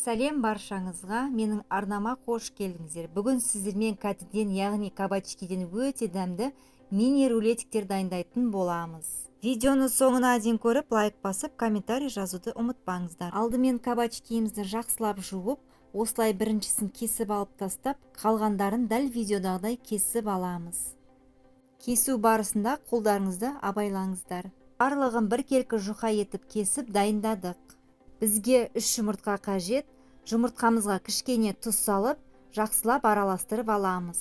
Сәлем баршаңызға, менің арнама қош келдіңіздер. Бүгін сіздермен кәтіден, яғни кабачкиден өте дәмді мини рулетиктер дайындайтын боламыз. Видеоны соңына дейін көріп, лайк басып, комментарий жазуды ұмытпаңыздар. Алдымен кабачкиімізді жақсылап жуып, осылай біріншісін кесіп алып тастап, қалғандарын дәл видеодағыдай кесіп аламыз. Кесу барысында қолдарыңызды абайлаңыздар. Барлығын біркелкі жұқа етіп кесіп дайындадық. Бізге 3 жұмыртқа қажет. Жұмыртқамызға кішкене тұз салып, жақсылап араластырып аламыз.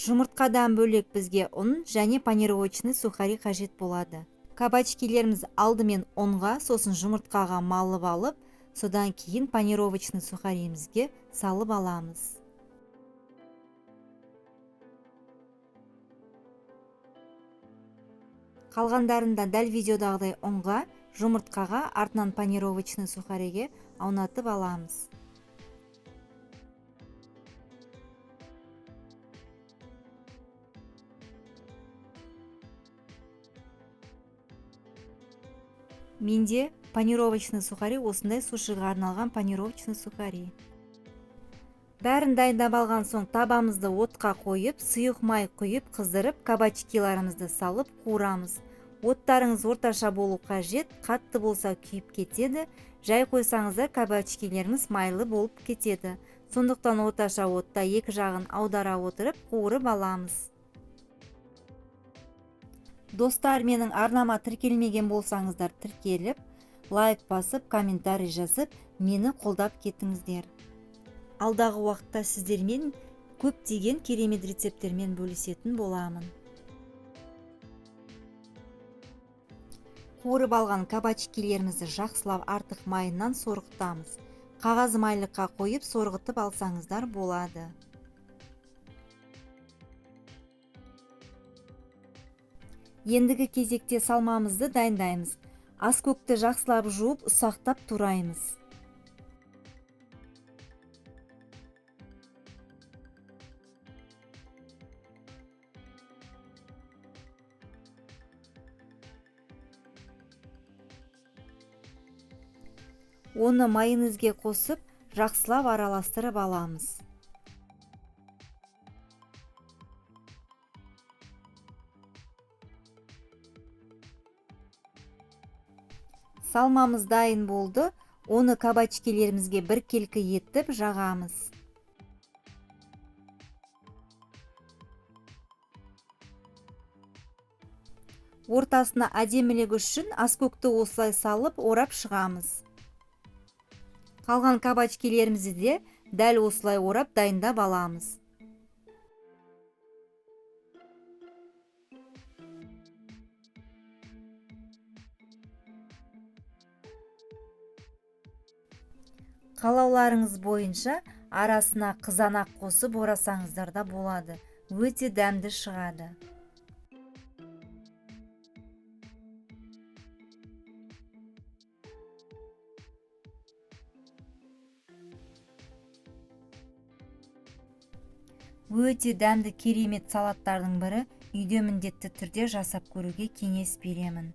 Жұмыртқадан бөлек бізге ұн және панировочный сухари қажет болады. Кабачкилеріміз алдымен ұнға, сосын жұмыртқаға малып алып, содан кейін панировочный сухариімізге салып аламыз. Қалғандарында дәл видеодағыдай ұнға, жұмыртқаға, артынан панировочный сухариге аунатып аламыз. Менде панировочный сухари осындай сушиға арналған панировочный сухари. Бәрін дайындап алған соң табамызды отқа қойып, сұйық май құйып, қыздырып, кабачкиларымызды салып қуырамыз. Оттарыңыз орташа болу қажет, қатты болса күйіп кетеді, жай қойсаңыздар кабачкилеріңіз майлы болып кетеді. Сондықтан орташа отта екі жағын аудара отырып қуырып аламыз. Достар, менің арнама тіркелмеген болсаңыздар тіркеліп, лайк басып, комментарий жазып, мені қолдап кетіңіздер. Алдағы уақытта сіздермен көптеген керемет рецепттермен бөлісетін боламын. Қуырып алған кабачкилерімізді жақсылап артық майынан сорғытамыз. Қағаз майлыққа қойып сорғытып алсаңыздар болады. Ендігі кезекте салмамызды дайындаймыз. Аскөкті жақсылап жуып, ұсақтап тураймыз. Оны майонезге қосып, жақсылап араластырып аламыз. Салмамыз дайын болды. Оны кабачкилерімізге біркелкі етіп жағамыз. Ортасына әдемілігі үшін аскөкті осылай салып, орап шығамыз. Қалған кабачкилерімізді де дәл осылай орап дайындап аламыз. Қалауларыңыз бойынша арасына қызанақ қосып орасаңыздар да болады. Өте дәмді шығады. Өте дәмді керемет салаттардың бірі, үйде міндетті түрде жасап көруге кеңес беремін.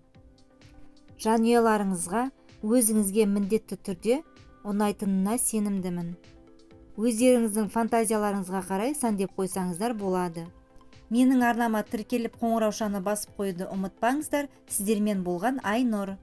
Жанұяларыңызға, өзіңізге міндетті түрде ұнайтынына сенімдімін. Өздеріңіздің фантазияларыңызға қарай сәндеп қойсаңыздар болады. Менің арнама тіркеліп қоңыраушаны басып қойды ұмытпаңыздар. Сіздермен болған Айнұр.